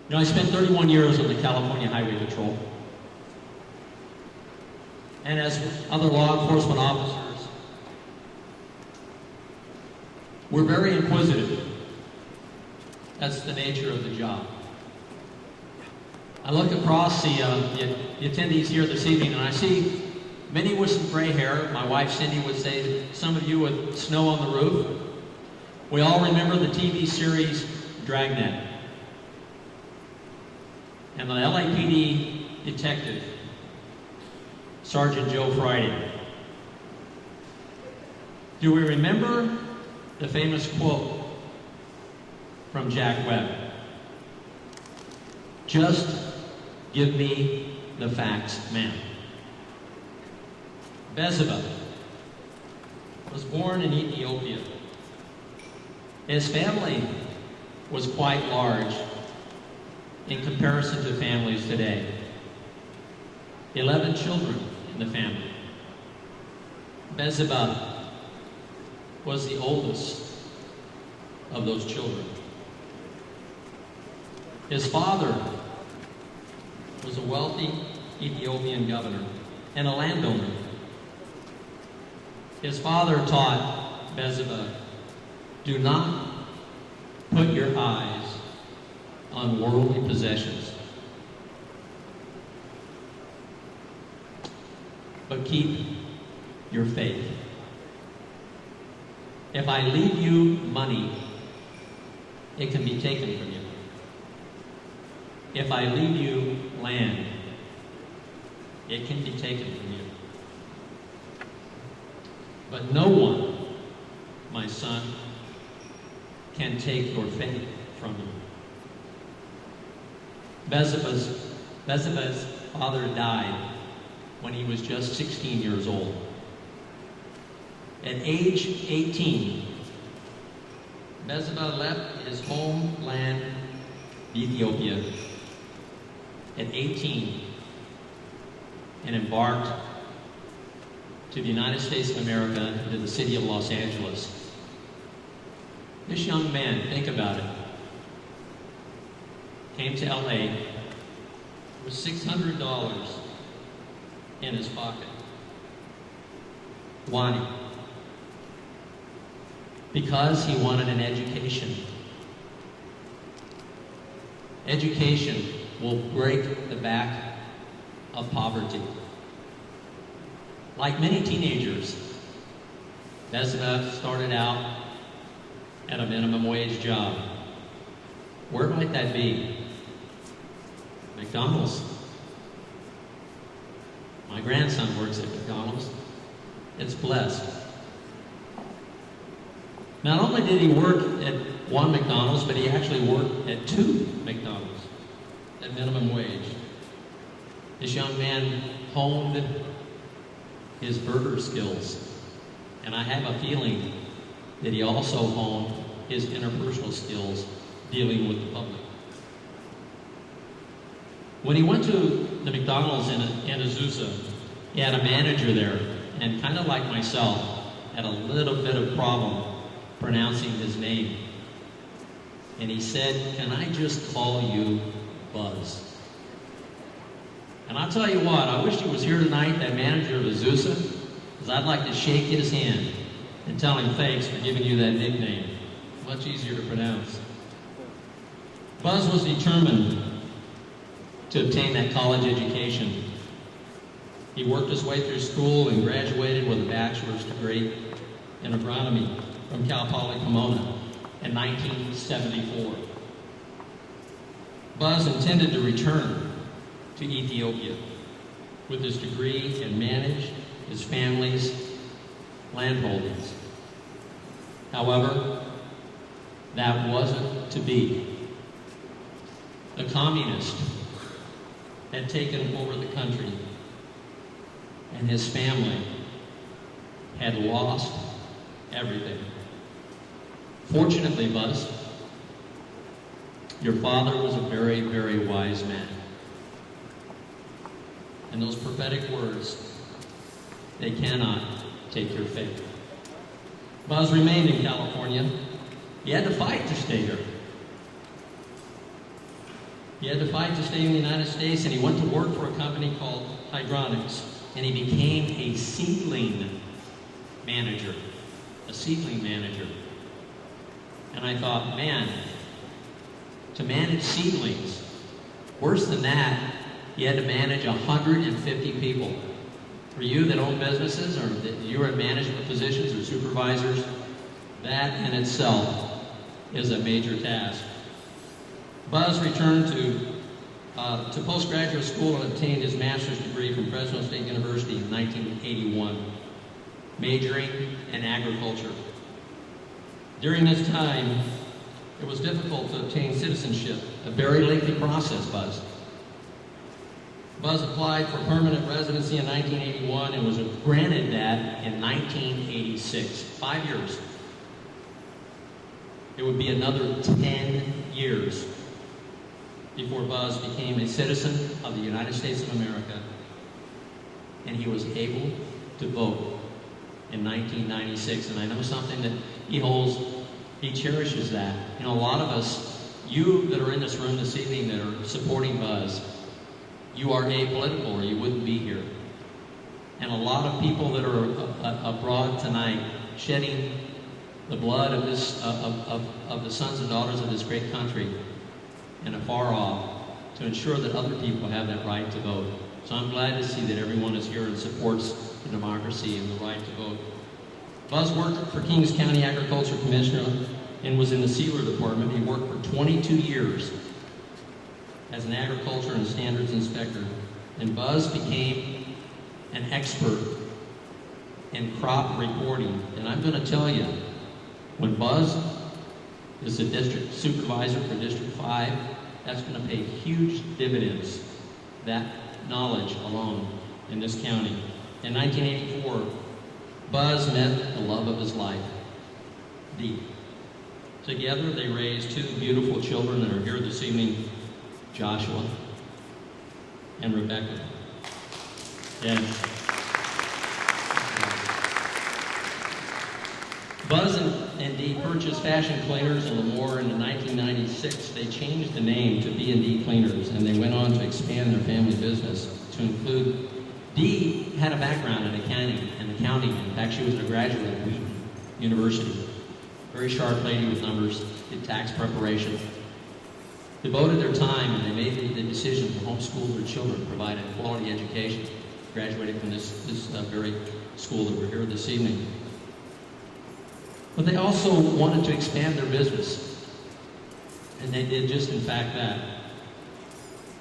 You know, I spent 31 years on the California Highway Patrol. And as other law enforcement officers, we're very inquisitive. That's the nature of the job. I look across the attendees here this evening, and I see many with some gray hair. My wife Cindy would say some of you with snow on the roof. We all remember the TV series Dragnet and the LAPD detective, Sergeant Joe Friday. Do we remember the famous quote from Jack Webb? Just give me the facts, ma'am. Bezzabeh was born in Ethiopia. His family was quite large in comparison to families today. 11 children in the family. Bezzabeh was the oldest of those children. His father was a wealthy Ethiopian governor and a landowner. His father taught Bezzabeh, do not put your eyes on worldly possessions, but keep your faith. If I leave you money, it can be taken from you. If I leave you land, it can be taken from you. But no one, my son, can take your faith from you. Bezzabeh's father died when he was just 16 years old. At age 18, Bezzabeh left his homeland, Ethiopia, at 18, and embarked to the United States of America, to the city of Los Angeles. This young man, think about it, came to LA with $600 in his pocket. Why? Because he wanted an education. Education will break the back of poverty. Like many teenagers, Bezzabeh started out at a minimum wage job. Where might that be? McDonald's. My grandson works at McDonald's. It's blessed. Not only did he work at one McDonald's, but he actually worked at 2 McDonald's at minimum wage. This young man honed his burger skills, and I have a feeling that he also honed his interpersonal skills dealing with the public. When he went to the McDonald's in Azusa, he had a manager there, and kind of like myself, had a little bit of problem pronouncing his name. And he said, "Can I just call you Buzz?" And I'll tell you what, I wish he was here tonight, that manager of Azusa, because I'd like to shake his hand and tell him thanks for giving you that nickname. Much easier to pronounce. Buzz was determined to obtain that college education. He worked his way through school and graduated with a bachelor's degree in agronomy from Cal Poly Pomona in 1974. Buzz intended to return to Ethiopia with his degree and manage his family's land holdings. However, that wasn't to be. The communists had taken over the country, and his family had lost everything. Fortunately, Buzz, your father was a very, very wise man. And those prophetic words, they cannot take your faith. Buzz remained in California. He had to fight to stay here. He had to fight to stay in the United States, and he went to work for a company called Hydronics, and he became a seedling manager. A seedling manager. And I thought, man, to manage seedlings, worse than that, you had to manage 150 people. For you that own businesses, or that you are in management positions or supervisors, that in itself is a major task. Buzz returned to postgraduate school and obtained his master's degree from Fresno State University in 1981, majoring in agriculture. During this time, it was difficult to obtain citizenship, a very lengthy process, Buzz. Buzz applied for permanent residency in 1981 and was granted that in 1986, 5 years. It would be another 10 years before Buzz became a citizen of the United States of America, and he was able to vote in 1996. And I know something that he holds, he cherishes that. You know, a lot of us, you that are in this room this evening that are supporting Buzz, you are apolitical or you wouldn't be here. And a lot of people that are abroad tonight shedding the blood of this of the sons and daughters of this great country and afar off to ensure that other people have that right to vote. So I'm glad to see that everyone is here and supports the democracy and the right to vote. Buzz worked for Kings County Agriculture Commissioner and was in the Sealer Department. He worked for 22 years as an agriculture and standards inspector. And Buzz became an expert in crop reporting. And I'm going to tell you, when Buzz is the district supervisor for District 5, that's going to pay huge dividends, that knowledge alone in this county. In 1984, Buzz met the love of his life, Dee. Together, they raised two beautiful children that are here this evening, Joshua and Rebecca. And Buzz and Dee purchased Fashion Cleaners in Gilmore in 1996. They changed the name to B&D Cleaners, and they went on to expand their family business to include. Dee had a background in accounting. In fact, she was a graduate of Wheaton University. Very sharp lady with numbers, did tax preparation. Devoted their time, and they made the decision to homeschool their children, provide a quality education. Graduated from this very school that we're here this evening. But they also wanted to expand their business. And they did just, in fact, that.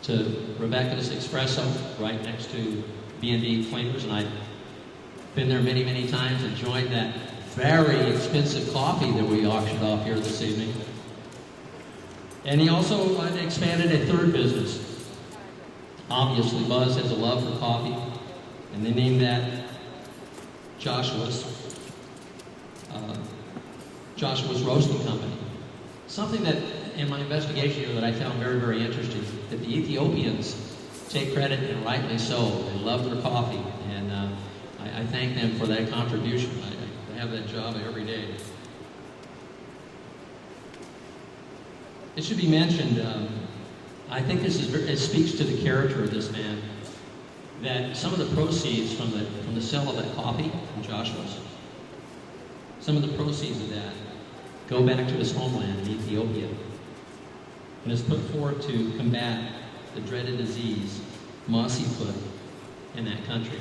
To Rebecca's Espresso, right next to B&D Cleaners, and I've been there many, many times, enjoyed that very expensive coffee that we auctioned off here this evening. And he also expanded a third business. Obviously, Buzz has a love for coffee, and they named that Joshua's Roasting Company. Something that, in my investigation here, that I found very, very interesting, that the Ethiopians take credit, and rightly so. They love their coffee, and I thank them for that contribution. I have that job every day. It should be mentioned, I think it speaks to the character of this man, that some of the proceeds from the sale of that coffee from Joshua's, some of the proceeds of that go back to his homeland in Ethiopia, and is put forth to combat the dreaded disease, mossy foot, in that country.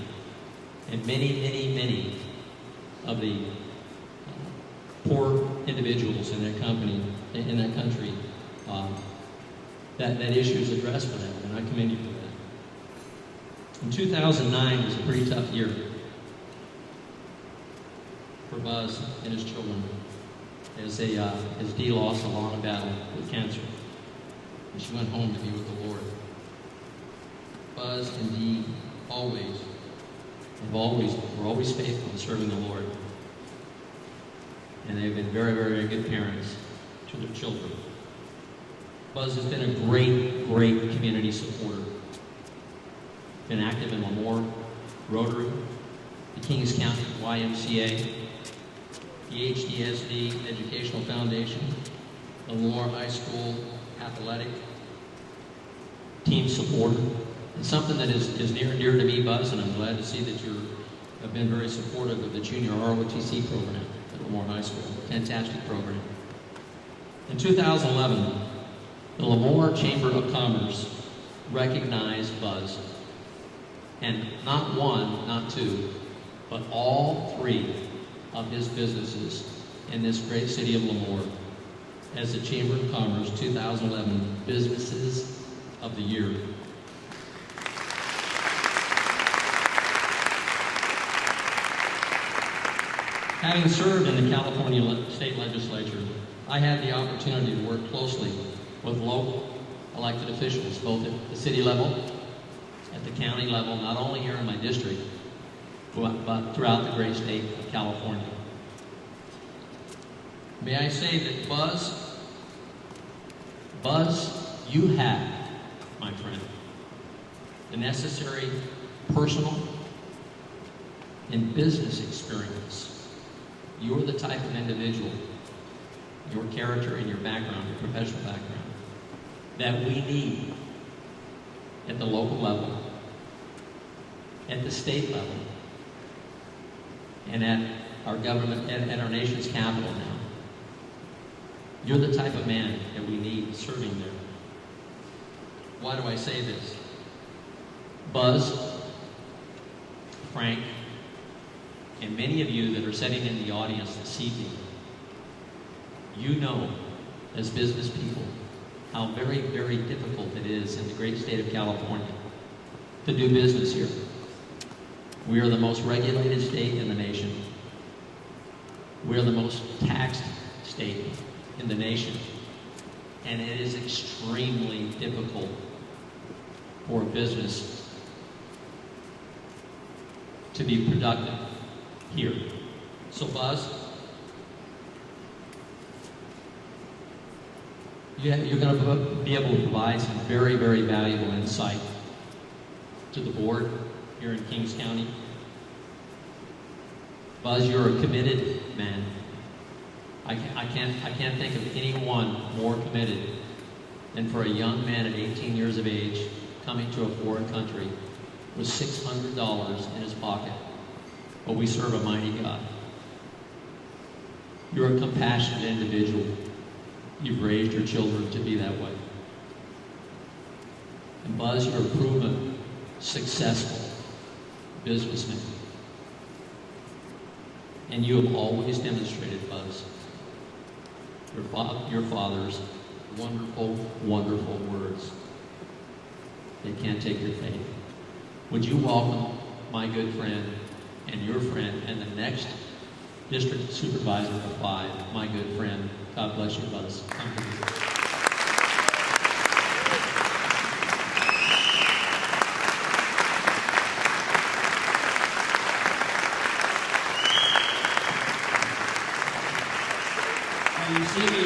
And many, many, many of the poor individuals in that country, that issue is addressed for them, and I commend you for that. In 2009 was a pretty tough year for Buzz and his children, as Dee lost a long battle with cancer, and she went home to be with the Lord. Buzz and Dee were always faithful in serving the Lord, and they've been very, very good parents to their children. Buzz has been a great, great community supporter. Been active in Gilmore, Rotary, the Kings County YMCA, the HDSD Educational Foundation, the Gilmore High School Athletic, supporter. It's something that is near and dear to me, Buzz, and I'm glad to see that you have been very supportive of the junior ROTC program at Gilmore High School. Fantastic program. In 2011, the Gilmore Chamber of Commerce recognized Buzz, and not one, not two, but all three of his businesses in this great city of Gilmore as the Chamber of Commerce 2011 Businesses of the Year. Having served in the California State Legislature, I had the opportunity to work closely with local elected officials, both at the city level, at the county level, not only here in my district, but throughout the great state of California. May I say that Buzz, you have, my friend, the necessary personal and business experience. You're the type of individual, your character and your background, your professional background, that we need at the local level, at the state level, and at our government, at our nation's capital now. You're the type of man that we need serving there. Why do I say this? Buzz, Frank, and many of you that are sitting in the audience this evening, you know, as business people, how very, very difficult it is in the great state of California to do business here. We are the most regulated state in the nation. We are the most taxed state in the nation. And it is extremely difficult for a business to be productive here. So Buzz, you're going to be able to provide some very, very valuable insight to the board here in Kings County. Buzz, you're a committed man. I can't think of anyone more committed than for a young man at 18 years of age coming to a foreign country with $600 in his pocket. But we serve a mighty God. You're a compassionate individual. You've raised your children to be that way. And Buzz, you're a proven, successful businessman. And you have always demonstrated, Buzz, your father's wonderful, wonderful words. They can't take your faith. Would you welcome my good friend and your friend and the next district supervisor of 5, my good friend. God bless you, Buzz. Come to you. You see me